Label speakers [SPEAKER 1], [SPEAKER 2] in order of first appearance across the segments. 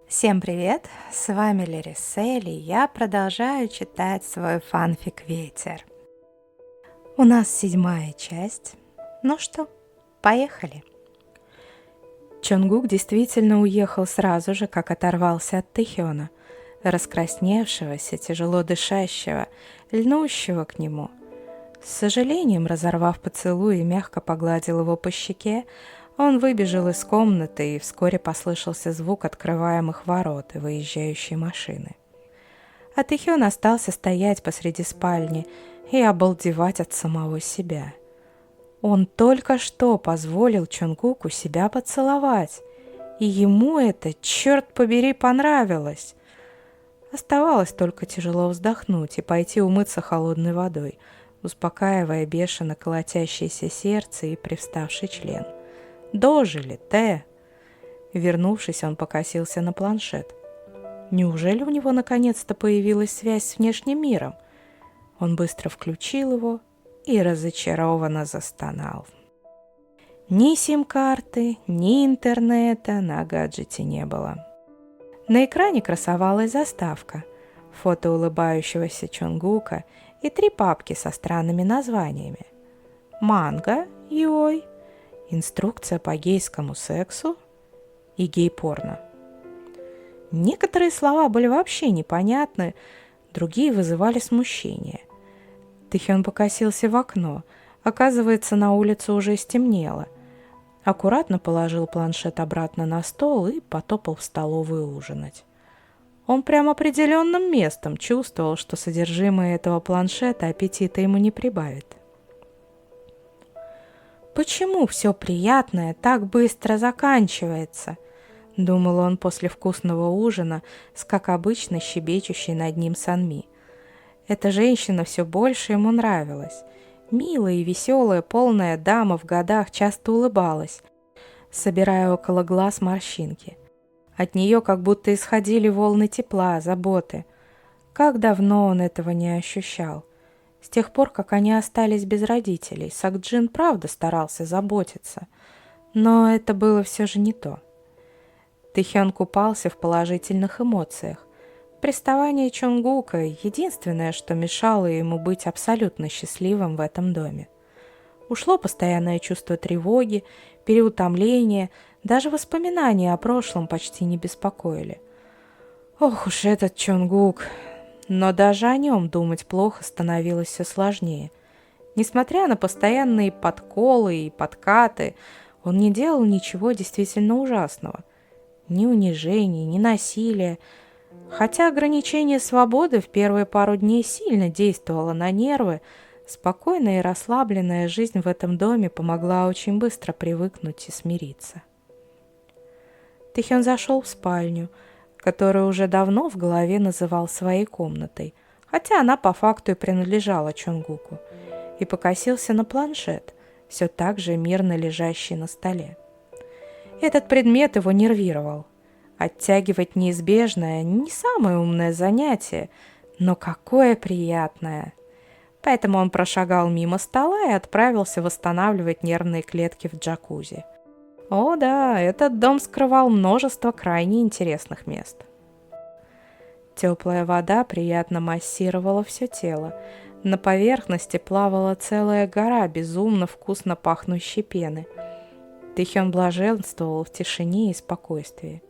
[SPEAKER 1] Всем привет! С вами Лерисель, и я продолжаю читать свой фанфик «Ветер». У нас 7-я часть. Ну что, поехали! Чонгук действительно уехал сразу же, как оторвался от Тэхёна, раскрасневшегося, тяжело дышащего, льнущего к нему. С сожалением, разорвав поцелуй и мягко погладил его по щеке, он выбежал из комнаты, и вскоре послышался звук открываемых ворот и выезжающей машины. А Тэхён остался стоять посреди спальни и обалдевать от самого себя. Он только что позволил Чонгуку себя поцеловать, и ему это, черт побери, понравилось. Оставалось только тяжело вздохнуть и пойти умыться холодной водой, успокаивая бешено колотящееся сердце и привставший член. «Дожили, Тэ!» Вернувшись, он покосился на планшет. Неужели у него наконец-то появилась связь с внешним миром? Он быстро включил его и разочарованно застонал. Ни сим-карты, ни интернета на гаджете не было. На экране красовалась заставка, фото улыбающегося Чонгука и 3 папки со странными названиями. Манга, йой, инструкция по гейскому сексу и гей-порно. Некоторые слова были вообще непонятны, другие вызывали смущение. Тэхён покосился в окно. Оказывается, на улице уже стемнело. Аккуратно положил планшет обратно на стол и потопал в столовую ужинать. Он прям определенным местом чувствовал, что содержимое этого планшета аппетита ему не прибавит. «Почему все приятное так быстро заканчивается?» — думал он после вкусного ужина с, как обычно, щебечущей над ним Санми. Эта женщина все больше ему нравилась. Милая и веселая, полная дама в годах часто улыбалась, собирая около глаз морщинки. От нее как будто исходили волны тепла, заботы. Как давно он этого не ощущал. С тех пор, как они остались без родителей, Сакджин правда старался заботиться. Но это было все же не то. Тэхён купался в положительных эмоциях. Приставание Чонгука — единственное, что мешало ему быть абсолютно счастливым в этом доме. Ушло постоянное чувство тревоги, переутомления, даже воспоминания о прошлом почти не беспокоили. Ох уж этот Чонгук! Но даже о нем думать плохо становилось все сложнее. Несмотря на постоянные подколы и подкаты, он не делал ничего действительно ужасного. Ни унижений, ни насилия. Хотя ограничение свободы в первые пару дней сильно действовало на нервы, спокойная и расслабленная жизнь в этом доме помогла очень быстро привыкнуть и смириться. Тэхён зашел в спальню, которую уже давно в голове называл своей комнатой, хотя она по факту и принадлежала Чонгуку, и покосился на планшет, все так же мирно лежащий на столе. Этот предмет его нервировал. Оттягивать неизбежное — не самое умное занятие, но какое приятное. Поэтому он прошагал мимо стола и отправился восстанавливать нервные клетки в джакузи. О да, этот дом скрывал множество крайне интересных мест. Теплая вода приятно массировала все тело. На поверхности плавала целая гора безумно вкусно пахнущей пены. Тэхён блаженствовал в тишине и спокойствии.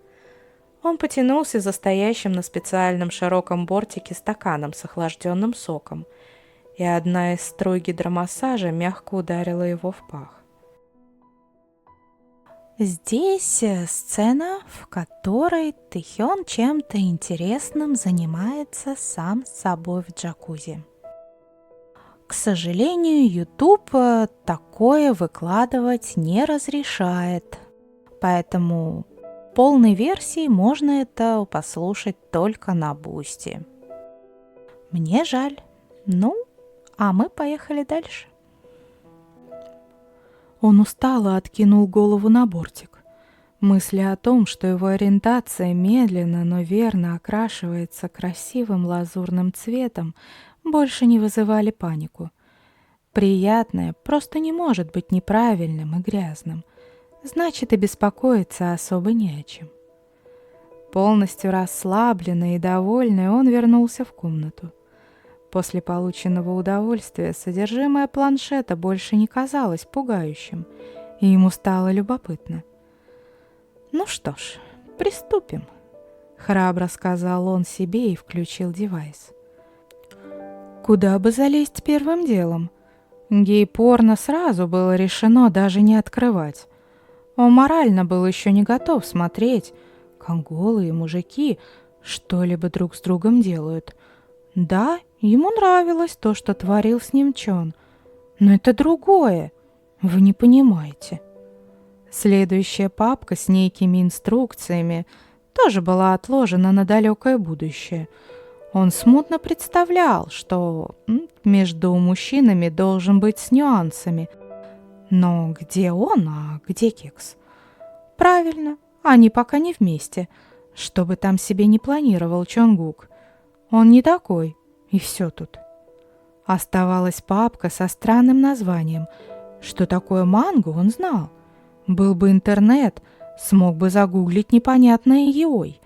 [SPEAKER 1] Он потянулся за стоящим на специальном широком бортике стаканом с охлажденным соком, и одна из струй гидромассажа мягко ударила его в пах. Здесь сцена, в которой Тэхён чем-то интересным занимается сам с собой в джакузи. К сожалению, YouTube такое выкладывать не разрешает, поэтому в полной версии можно это послушать только на Бусти. Мне жаль. Ну, а мы поехали дальше. Он устало откинул голову на бортик. Мысли о том, что его ориентация медленно, но верно окрашивается красивым лазурным цветом, больше не вызывали панику. Приятное просто не может быть неправильным и грязным. Значит, и беспокоиться особо не о чем. Полностью расслабленный и довольный, он вернулся в комнату. После полученного удовольствия содержимое планшета больше не казалось пугающим, и ему стало любопытно. «Ну что ж, приступим», — храбро сказал он себе и включил девайс. Куда бы залезть первым делом? Гей-порно сразу было решено даже не открывать. Он морально был еще не готов смотреть, как голые мужики что-либо друг с другом делают. Да, ему нравилось то, что творил с ним Чон, но это другое, вы не понимаете. Следующая папка с некими инструкциями тоже была отложена на далекое будущее. Он смутно представлял, что между мужчинами должен быть с нюансами. Но где он, а где Кекс? Правильно, они пока не вместе, что бы там себе не планировал Чонгук. Он не такой, и все тут. Оставалась папка со странным названием. Что такое манго, он знал. Был бы интернет, смог бы загуглить непонятное йой.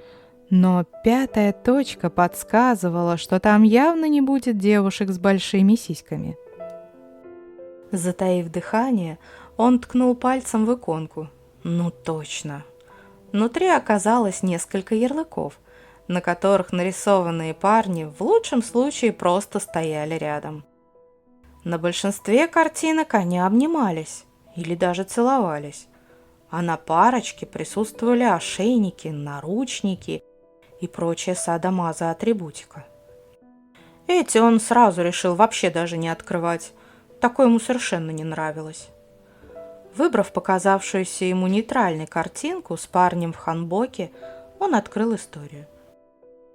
[SPEAKER 1] Но 5-я точка подсказывала, что там явно не будет девушек с большими сиськами. Затаив дыхание, он ткнул пальцем в иконку. Ну точно. Внутри оказалось несколько ярлыков, на которых нарисованные парни в лучшем случае просто стояли рядом. На большинстве картинок они обнимались или даже целовались, а на парочке присутствовали ошейники, наручники и прочая садомазо атрибутика. Эти он сразу решил вообще даже не открывать, такое ему совершенно не нравилось. Выбрав показавшуюся ему нейтральной картинку с парнем в ханбоке, он открыл историю.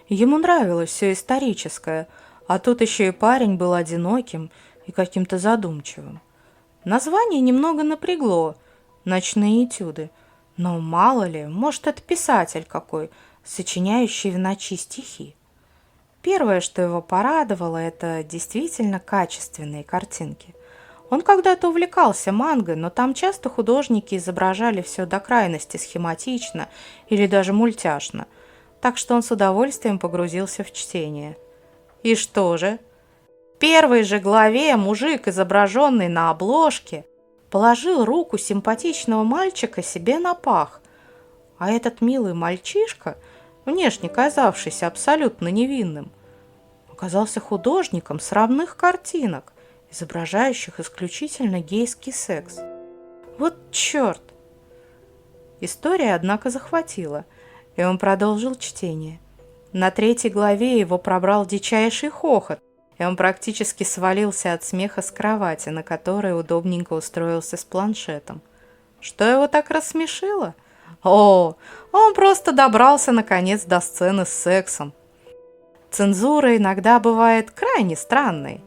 [SPEAKER 1] Ему нравилось все историческое, а тут еще и парень был одиноким и каким-то задумчивым. Название немного напрягло «Ночные этюды», но мало ли, может, это писатель какой, сочиняющий в ночи стихи. Первое, что его порадовало, это действительно качественные картинки. Он когда-то увлекался манго, но там часто художники изображали все до крайности схематично или даже мультяшно, так что он с удовольствием погрузился в чтение. И что же? В первой же главе мужик, изображенный на обложке, положил руку симпатичного мальчика себе на пах, а этот милый мальчишка, внешне казавшийся абсолютно невинным, оказался художником срамных картинок, изображающих исключительно гейский секс. Вот черт! История, однако, захватила, и он продолжил чтение. На 3-й главе его пробрал дичайший хохот, и он практически свалился от смеха с кровати, на которой удобненько устроился с планшетом. Что его так рассмешило? О, он просто добрался наконец до сцены с сексом. Цензура иногда бывает крайне странной.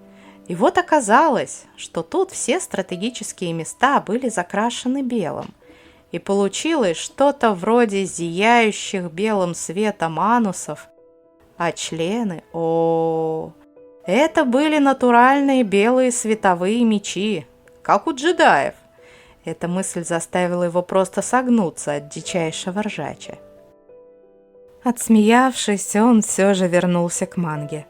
[SPEAKER 1] И вот оказалось, что тут все стратегические места были закрашены белым. И получилось что-то вроде зияющих белым светом анусов. А члены, это были натуральные белые световые мечи, как у джедаев. Эта мысль заставила его просто согнуться от дичайшего ржача. Отсмеявшись, он все же вернулся к манге.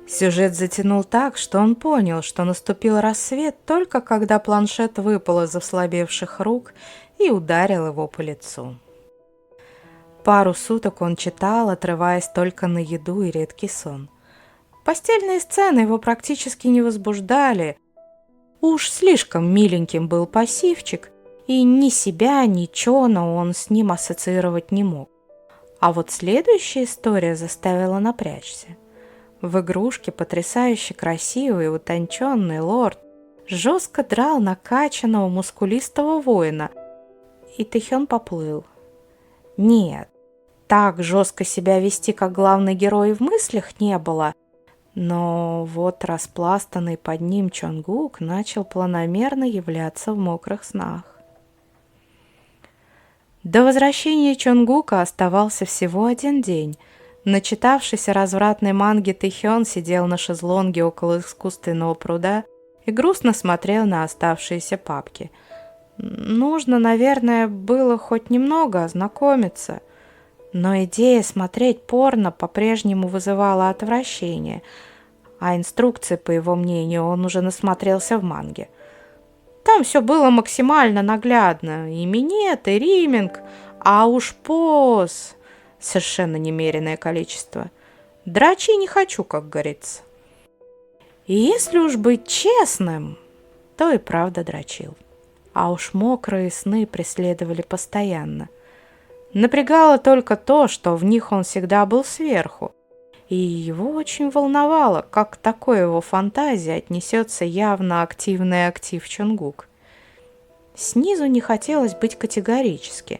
[SPEAKER 1] Сюжет затянул так, что он понял, что наступил рассвет только когда планшет выпал из ослабевших рук и ударил его по лицу. Пару суток он читал, отрываясь только на еду и редкий сон. Постельные сцены его практически не возбуждали. Уж слишком миленьким был пассивчик, и ни себя, ни Чона он с ним ассоциировать не мог. А вот следующая история заставила напрячься. В игрушке потрясающе красивый и утонченный лорд жестко драл накачанного мускулистого воина, и Тэхён поплыл. Нет, так жестко себя вести, как главный герой, в мыслях не было, но вот распластанный под ним Чонгук начал планомерно являться в мокрых снах. До возвращения Чонгука оставался всего 1 день. Начитавшийся развратной манги Тэхён сидел на шезлонге около искусственного пруда и грустно смотрел на оставшиеся папки. Нужно, наверное, было хоть немного ознакомиться. Но идея смотреть порно по-прежнему вызывала отвращение, а инструкции, по его мнению, он уже насмотрелся в манге. Там все было максимально наглядно, и минет, и риминг, а уж поз совершенно немеренное количество. Дрочи не хочу, как говорится. И если уж быть честным, то и правда дрочил. А уж мокрые сны преследовали постоянно. Напрягало только то, что в них он всегда был сверху, и его очень волновало, как к такой его фантазии отнесется явно активный актив Чонгук. Снизу не хотелось быть категорически,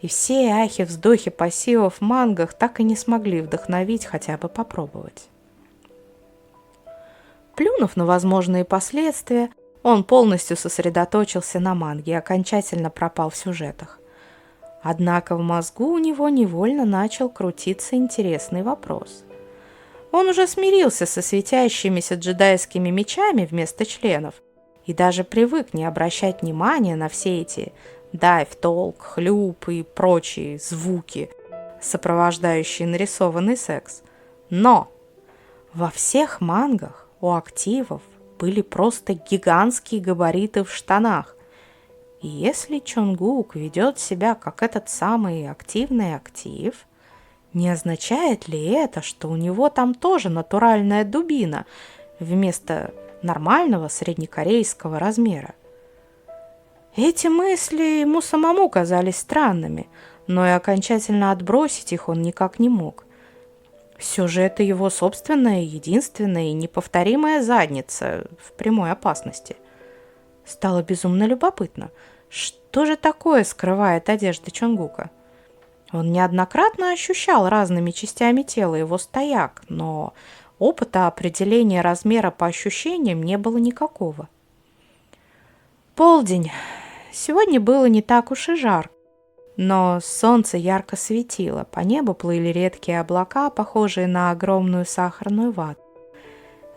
[SPEAKER 1] и все ахи-вздохи пассивов в мангах так и не смогли вдохновить хотя бы попробовать. Плюнув на возможные последствия, он полностью сосредоточился на манге и окончательно пропал в сюжетах. Однако в мозгу у него невольно начал крутиться интересный вопрос. Он уже смирился со светящимися джедайскими мечами вместо членов и даже привык не обращать внимания на все эти дайв, толк, хлюп и прочие звуки, сопровождающие нарисованный секс. Но во всех мангах у активов были просто гигантские габариты в штанах. И если Чонгук ведет себя как этот самый активный актив, не означает ли это, что у него там тоже натуральная дубина вместо нормального среднекорейского размера? Эти мысли ему самому казались странными, но и окончательно отбросить их он никак не мог. Все же это его собственная, единственная и неповторимая задница в прямой опасности. Стало безумно любопытно, что же такое скрывает одежда Чонгука. Он неоднократно ощущал разными частями тела его стояк, но опыта определения размера по ощущениям не было никакого. Полдень. Сегодня было не так уж и жарко, но солнце ярко светило, по небу плыли редкие облака, похожие на огромную сахарную вату.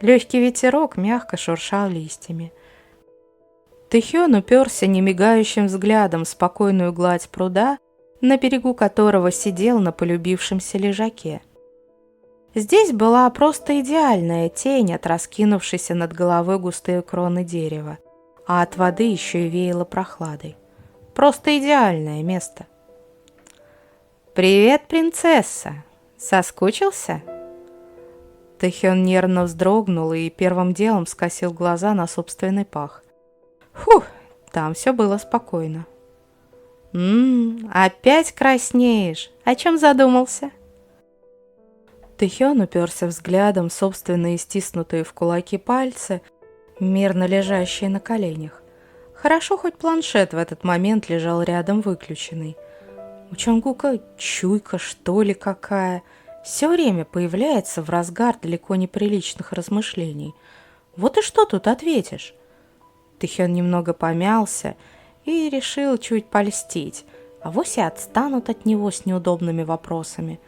[SPEAKER 1] Легкий ветерок мягко шуршал листьями. Тэхён уперся немигающим взглядом в спокойную гладь пруда, на берегу которого сидел на полюбившемся лежаке. Здесь была просто идеальная тень от раскинувшейся над головой густой кроны дерева, а от воды еще и веяло прохладой. Просто идеальное место. «Привет, принцесса! Соскучился?» Тэхён нервно вздрогнул и первым делом скосил глаза на собственный пах. Фух, там все было спокойно. Опять краснеешь. О чем задумался?» Тэхён уперся взглядом в собственные стиснутые в кулаки пальцы, мирно лежащие на коленях. Хорошо, хоть планшет в этот момент лежал рядом выключенный. У Чонгука чуйка, что ли, какая. Все время появляется в разгар далеко неприличных размышлений. Вот и что тут ответишь? Тэхён немного помялся и решил чуть польстить, авось и отстанут от него с неудобными вопросами.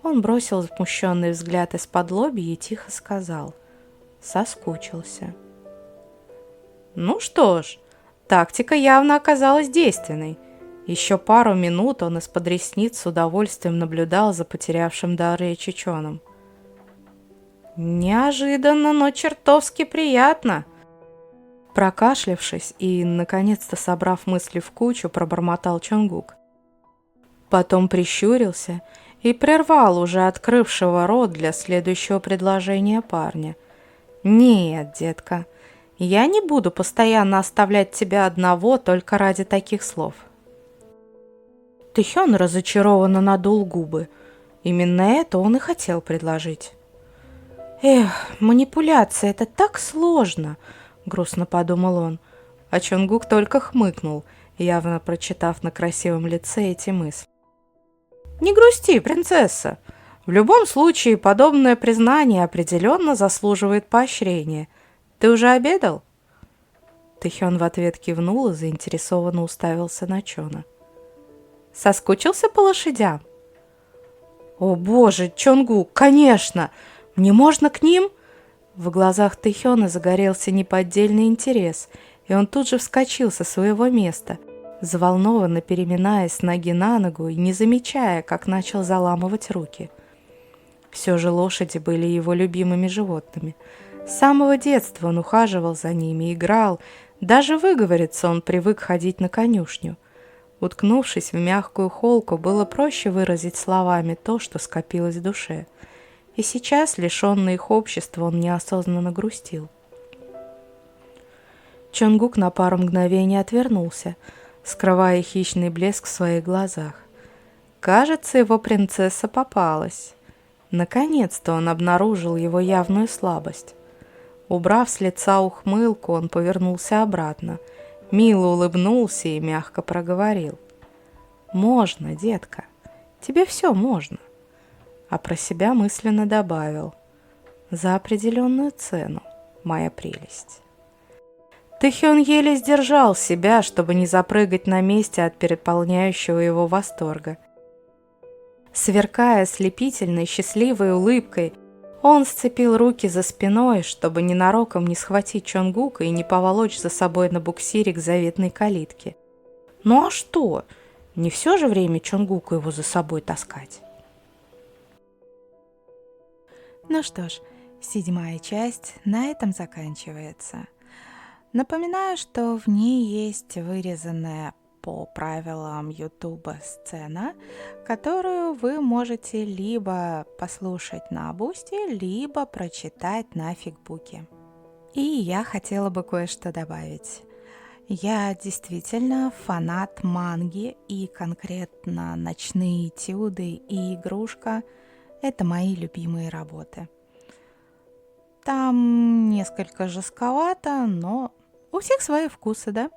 [SPEAKER 1] Он бросил смущенный взгляд из-под лобья и тихо сказал: «Соскучился». Ну что ж, тактика явно оказалась действенной. Еще пару минут он из-под ресниц с удовольствием наблюдал за потерявшим дар речи Чоном. «Неожиданно, но чертовски приятно!» Прокашлявшись и, наконец-то собрав мысли в кучу, пробормотал Чонгук. Потом прищурился и прервал уже открывшего рот для следующего предложения парня. «Нет, детка, я не буду постоянно оставлять тебя одного только ради таких слов». Тэхён разочарованно надул губы. Именно это он и хотел предложить. «Эх, манипуляция — это так сложно!» — грустно подумал он, а Чонгук только хмыкнул, явно прочитав на красивом лице эти мысли. «Не грусти, принцесса. В любом случае, подобное признание определенно заслуживает поощрения. Ты уже обедал?» Тэхён в ответ кивнул и заинтересованно уставился на Чона. «Соскучился по лошадям?» «О боже, Чонгук, конечно! Мне можно к ним?» В глазах Тэхёна загорелся неподдельный интерес, и он тут же вскочил со своего места, заволнованно переминаясь с ноги на ногу и не замечая, как начал заламывать руки. Все же лошади были его любимыми животными. С самого детства он ухаживал за ними, играл, даже выговориться он привык ходить на конюшню. Уткнувшись в мягкую холку, было проще выразить словами то, что скопилось в душе. И сейчас, лишенный их общества, он неосознанно грустил. Чонгук на пару мгновений отвернулся, скрывая хищный блеск в своих глазах. Кажется, его принцесса попалась. Наконец-то он обнаружил его явную слабость. Убрав с лица ухмылку, он повернулся обратно, мило улыбнулся и мягко проговорил: «Можно, детка, тебе все можно». А про себя мысленно добавил: «За определенную цену, моя прелесть». Тэхён еле сдержал себя, чтобы не запрыгать на месте от переполняющего его восторга. Сверкая ослепительной, счастливой улыбкой, он сцепил руки за спиной, чтобы ненароком не схватить Чонгука и не поволочь за собой на буксире к заветной калитке. Ну а что? Не все же время Чонгуку его за собой таскать.
[SPEAKER 2] Ну что ж, 7-я часть на этом заканчивается. Напоминаю, что в ней есть вырезанная по правилам Ютуба сцена, которую вы можете либо послушать на Бусти, либо прочитать на Фигбуке. И я хотела бы кое-что добавить. Я действительно фанат манги, и конкретно «Ночные этюды» и «Игрушка» — это мои любимые работы. Там несколько жестковато, но у всех свои вкусы, да?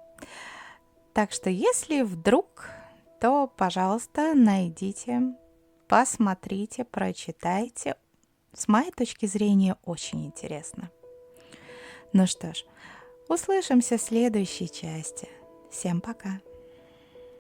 [SPEAKER 2] Так что если вдруг, то, пожалуйста, найдите, посмотрите, прочитайте. С моей точки зрения, очень интересно. Ну что ж, услышимся в следующей части. Всем пока!